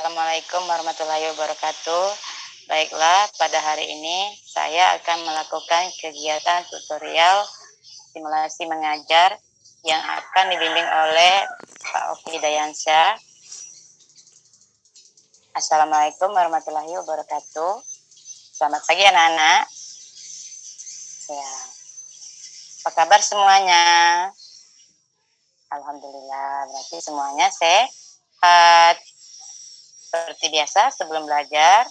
Assalamualaikum warahmatullahi wabarakatuh. Baiklah, pada hari ini saya akan melakukan kegiatan tutorial simulasi mengajar yang akan dibimbing oleh Pak Oki Dayansyah. Assalamualaikum warahmatullahi wabarakatuh. Selamat pagi anak-anak. Ya, apa kabar semuanya? Alhamdulillah, berarti semuanya sehat. Seperti biasa, sebelum belajar,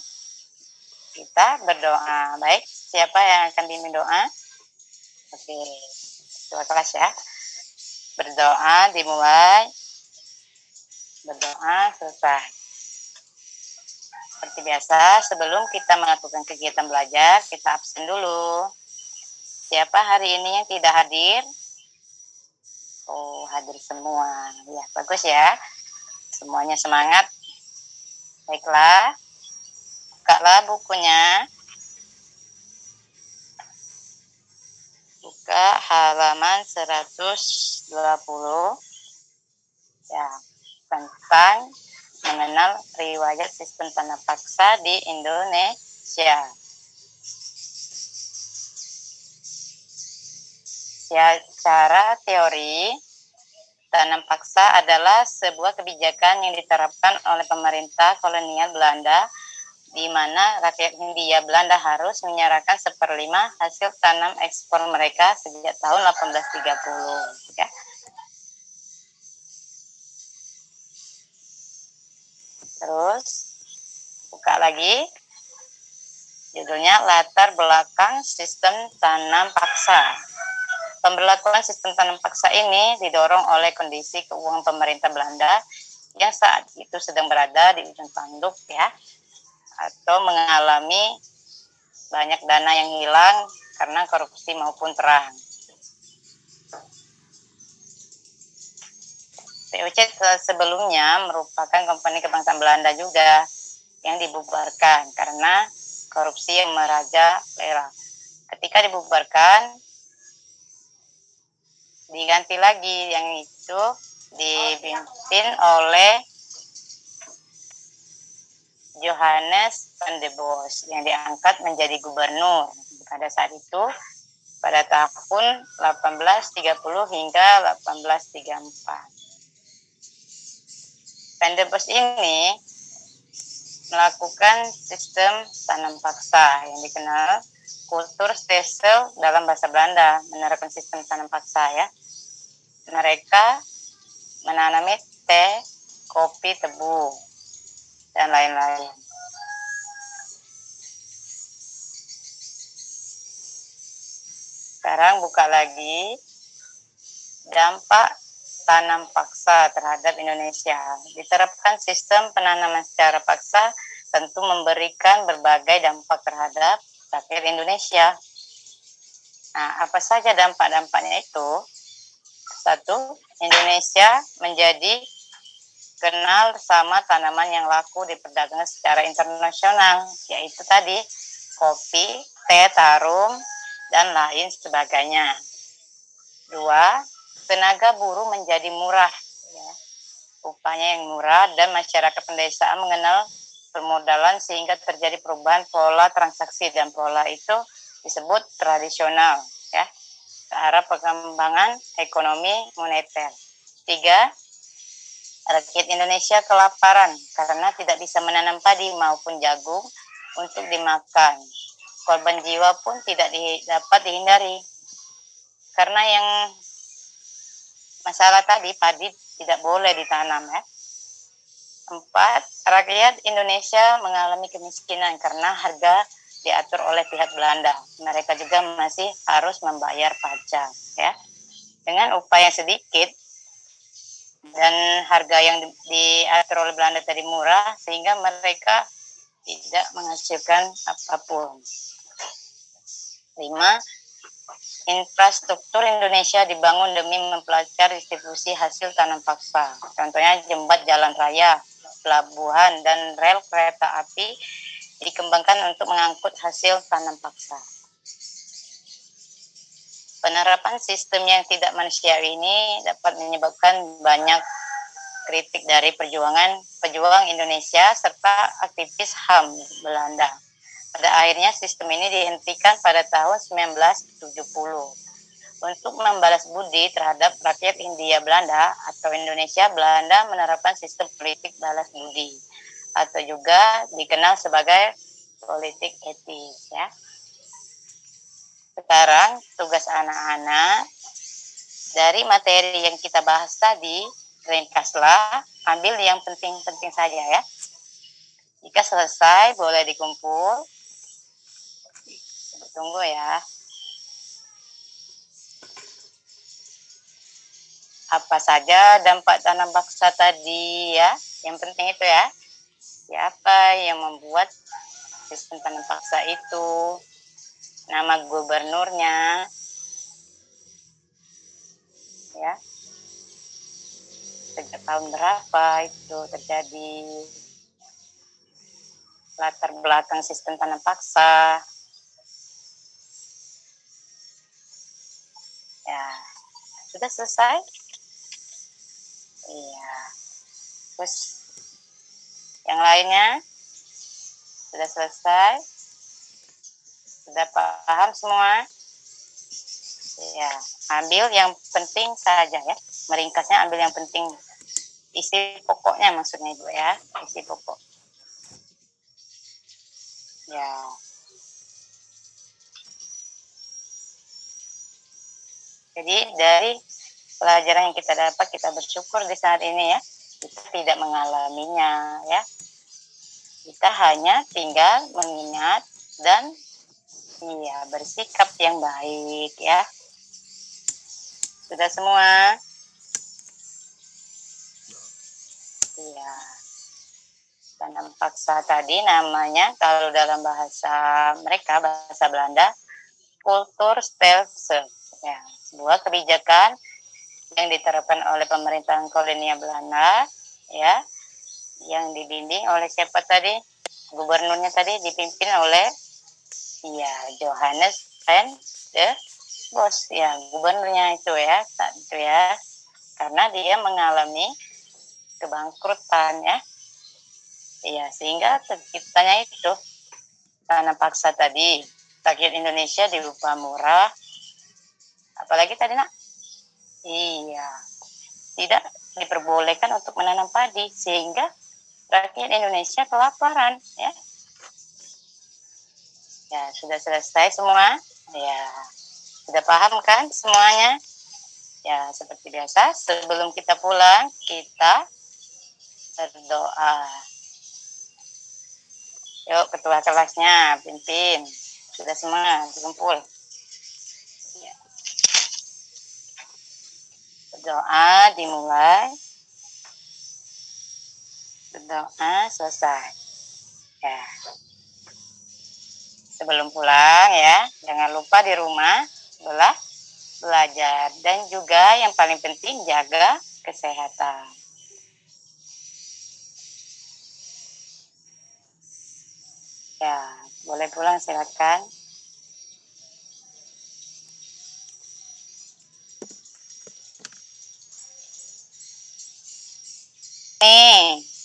kita berdoa. Baik, siapa yang akan bimbing doa? Oke, ketua kelas ya. Berdoa dimulai, berdoa selesai. Seperti biasa, sebelum kita melakukan kegiatan belajar, kita absen dulu. Siapa hari ini yang tidak hadir? Oh, hadir semua. Ya, bagus ya. Semuanya semangat. Baiklah, bukalah bukunya. Buka halaman 120. Ya, tentang mengenal riwayat sistem tanah paksa di Indonesia. Secara teori, tanam paksa adalah sebuah kebijakan yang diterapkan oleh pemerintah kolonial Belanda, di mana rakyat Hindia Belanda harus menyerahkan 1/5 hasil tanam ekspor mereka sejak tahun 1830. Ya. Terus, buka lagi. Judulnya Latar Belakang Sistem Tanam Paksa. Pemberlakuan sistem tanam paksa ini didorong oleh kondisi keuangan pemerintah Belanda yang saat itu sedang berada di ujung tanduk ya, atau mengalami banyak dana yang hilang karena korupsi maupun perang. VOC sebelumnya merupakan kompani kebangsaan Belanda juga yang dibubarkan karena korupsi yang merajalela. Ketika dibubarkan, diganti lagi yang itu dipimpin oleh Johannes van der Bos yang diangkat menjadi gubernur pada saat itu pada tahun 1830 hingga 1834. Van der Bos ini melakukan sistem tanam paksa yang dikenal kultur stelsel dalam bahasa Belanda, menerapkan sistem tanam paksa ya. Mereka menanami teh, kopi, tebu, dan lain-lain. Sekarang buka lagi dampak tanam paksa terhadap Indonesia. Diterapkan sistem penanaman secara paksa tentu memberikan berbagai dampak terhadap rakyat Indonesia. Nah, apa saja dampak-dampaknya itu? Satu, Indonesia menjadi kenal sama tanaman yang laku diperdagangkan secara internasional, yaitu tadi kopi, teh, tarum, dan lain sebagainya. Dua, tenaga buruh menjadi murah, ya. Upahnya yang murah dan masyarakat pedesaan mengenal permodalan sehingga terjadi perubahan pola transaksi dan pola itu disebut tradisional, ya, ke arah pengembangan ekonomi moneter. Tiga, rakyat Indonesia kelaparan karena tidak bisa menanam padi maupun jagung untuk dimakan. Korban jiwa pun tidak dapat dihindari. Karena yang masalah tadi, padi tidak boleh ditanam ya. 4, rakyat Indonesia mengalami kemiskinan karena harga diatur oleh pihak Belanda. Mereka juga masih harus membayar pajak ya. Dengan upah yang sedikit dan harga yang diatur oleh Belanda tadi murah, sehingga mereka tidak menghasilkan apapun. 5, infrastruktur Indonesia dibangun demi mempelajari distribusi hasil tanam paksa. Contohnya jembatan, jalan raya, pelabuhan, dan rel kereta api dikembangkan untuk mengangkut hasil tanam paksa. Penerapan sistem yang tidak manusiawi ini dapat menyebabkan banyak kritik dari pejuang Indonesia serta aktivis HAM Belanda. Pada akhirnya sistem ini dihentikan pada tahun 1970. Untuk membalas budi terhadap rakyat Hindia Belanda atau Indonesia, Belanda menerapkan sistem politik balas budi atau juga dikenal sebagai politik etis ya. Sekarang tugas anak-anak dari materi yang kita bahas tadi, ringkaslah, ambil yang penting-penting saja ya. Jika selesai boleh dikumpul. Tunggu ya. Apa saja dampak tanam paksa tadi ya? Yang penting itu ya. Siapa yang membuat sistem tanam paksa itu? Nama gubernurnya. Ya. Sejak tahun berapa itu terjadi? Latar belakang sistem tanam paksa. Ya. Sudah selesai? Iya. Terus yang lainnya sudah selesai? Sudah paham semua? Ya, ambil yang penting saja ya. Meringkasnya ambil yang penting. Isi pokoknya maksudnya Ibu ya. Isi pokok. Ya. Jadi dari pelajaran yang kita dapat, kita bersyukur di saat ini ya. Kita tidak mengalaminya ya. Kita hanya tinggal mengingat dan bersikap yang baik ya. Sudah semua? Iya. Tanam paksa tadi namanya kalau dalam bahasa mereka, bahasa Belanda, Kulturstelsel. Ya, sebuah kebijakan yang diterapkan oleh pemerintahan kolonial Belanda ya, yang dibimbing oleh siapa tadi? Gubernurnya tadi dipimpin oleh Johannes van de Bos ya, gubernurnya itu ya, itu ya. Karena dia mengalami kebangkrutan ya. Iya, sehingga terciptanya itu tanam paksa tadi. Rakyat Indonesia di upah murah. Apalagi tadi nak? Iya, tidak diperbolehkan untuk menanam padi sehingga rakyat Indonesia kelaparan ya. Ya, sudah selesai semua? Ya, sudah paham kan semuanya? Ya, seperti biasa sebelum kita pulang kita berdoa. Yuk, ketua kelasnya pimpin. Sudah semua kumpul. Ya. Berdoa dimulai. Berdoa selesai. Ya. Sebelum pulang ya, jangan lupa di rumah belajar dan juga yang paling penting jaga kesehatan. Ya, boleh pulang silakan. Nih.